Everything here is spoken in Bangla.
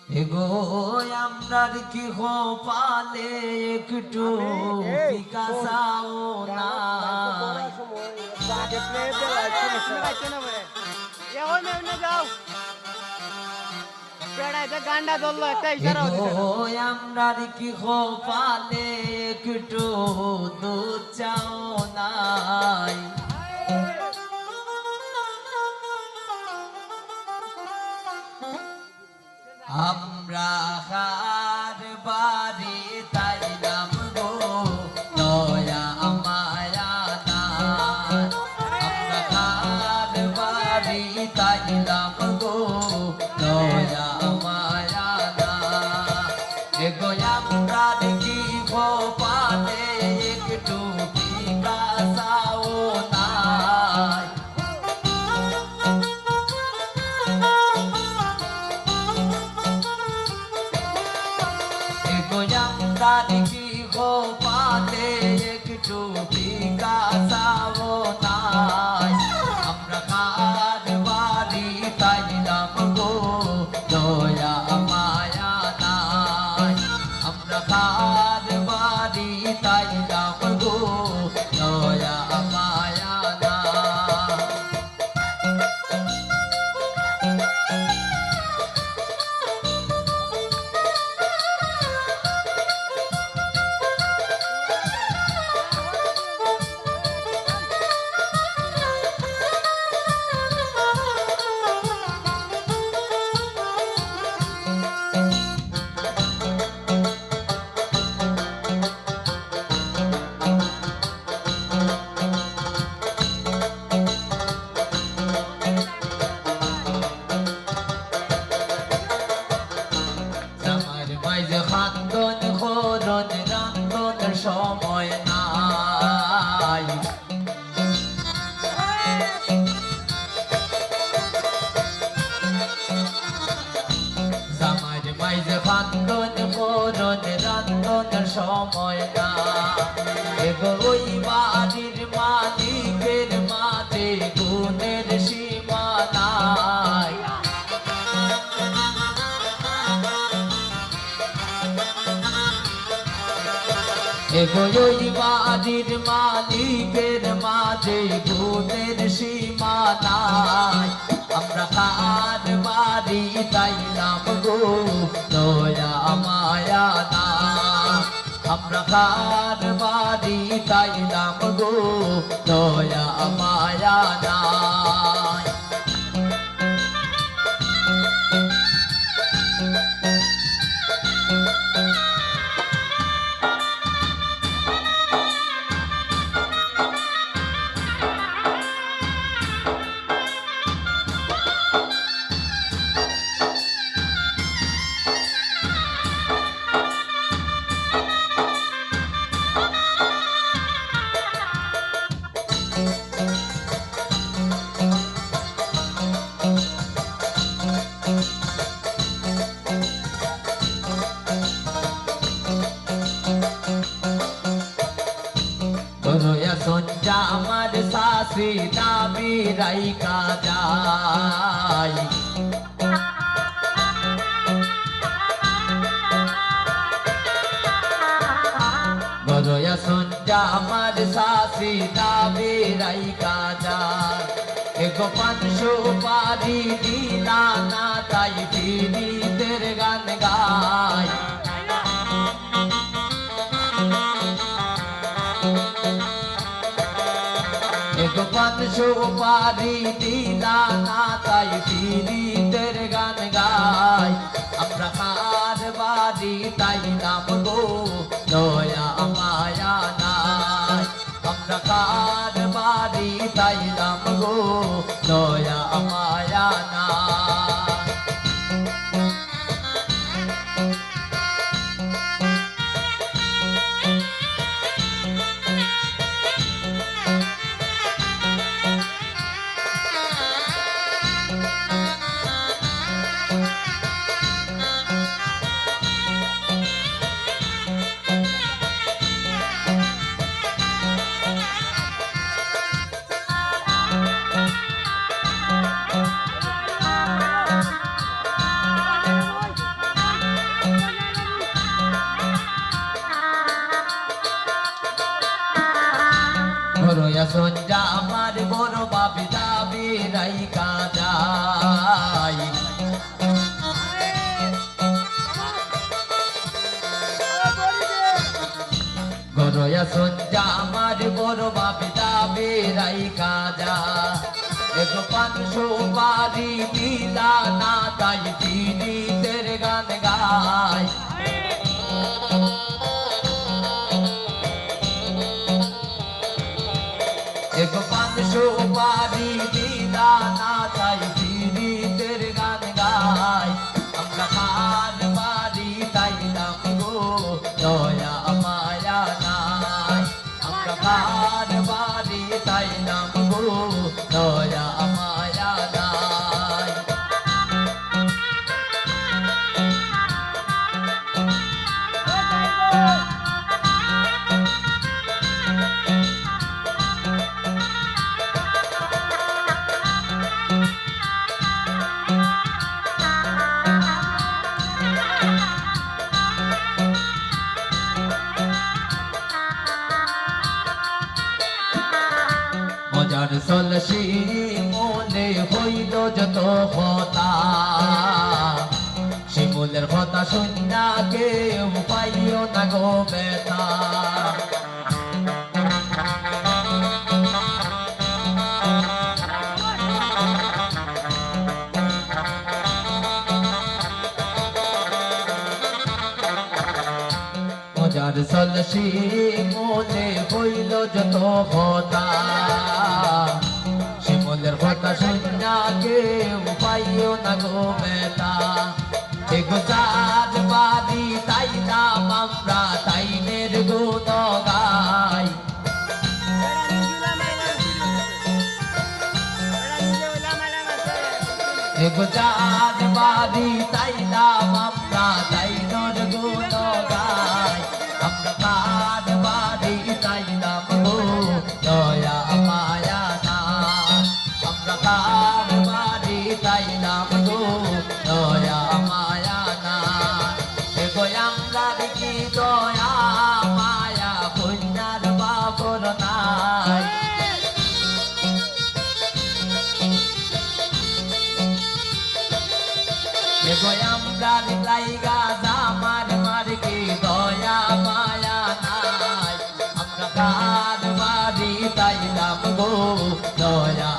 এগো আমরার কি পালে একটু বিকাশাও না গান্ডা ধরলো একটা ইশারা আমরার কি পালে একটু দুধ চাও নাই আমরা হার বাড়ি তাইলাম গো দয়া মায়া না আমরা হার বাড়ি তাইলাম গো দয়া মায়া না এগো আমরা কি পালে একটু বিকাশাও নাই কি পালে একটু বিকাশাও নাই আমরা কার বাড়ি তাইলাম গো দয়া মায়া নাই আমরা কার বাড়ি তাইলাম গো দয়া মায়া নাই খান্দন খরচ রান্ধনের সময় নাই জামার মাইজ খান্দন খরচ রান্ধনের সময় না এগো ওই বাড়ির মালিকের মাঝে গুণের সীমা নাই এগো ওই বাড়ির মালিকের মাঝে গুণের সীমা নাই আমরা কার বাড়ি তাইলাম গো দয়া মায়া না আমরা কার বাড়ি তাইলাম গো দয়া মায়া না সঞ্জা আমার শাশি দাবি রাইকা যায় গরয়া সঞ্জা আমার শাশি দাবি রাইকা যায় এগো 500 পারি দিলা না তাই পীড়িতের গান গায় এগো 500 পারি দিলা না তাই পীড়িতের গান গায় আমরা কার বাড়ি তাইলাম গো দয়া মায়া নাই আমরা কার বাড়ি তাইলাম গো দয়া মায়া নাই তোর বাপে যাবে রাইখা যা এগো পান সুপারি দিলা না তাই পীড়িতের গান গায় এগো পান সুপারি দিলা না তাই পীড়িতের গান গায় আমরা খান বাড়ি তাইলাম গো দয়া মায়া নাই আমরা খান বাড়ি তাইলাম গো দয়া মায়া নাই মজার সলসি মনে হইল যত কথা শিমুলের কথা শুনিয়া কেউ পাইও না গো ব্যথা মজার সলসি মনে হইল যত কথা শিমুলের কথা শুনিয়া কেউ পাইও না গো বেটা এগো চাঁদ বাড়ি তাইলাম আমরা তাইনের গুণ গাই এগো চাঁদ বাড়ি তাইলাম আমরা তাইনের গুণ গাই আমরা চাঁদ বাড়ি তাইলাম গো দয়া মায়া না আমরা চাঁদ বাড়ি তাইলাম গো দয়া মায়া না এগো আমরা দেখি দয়া মায়া কন্যার বাবর নাই এগো আমরা লাইগা জামার মার্কে দয়া মায়া নাই আমরা কার বাড়ি তাইলাম গো দয়া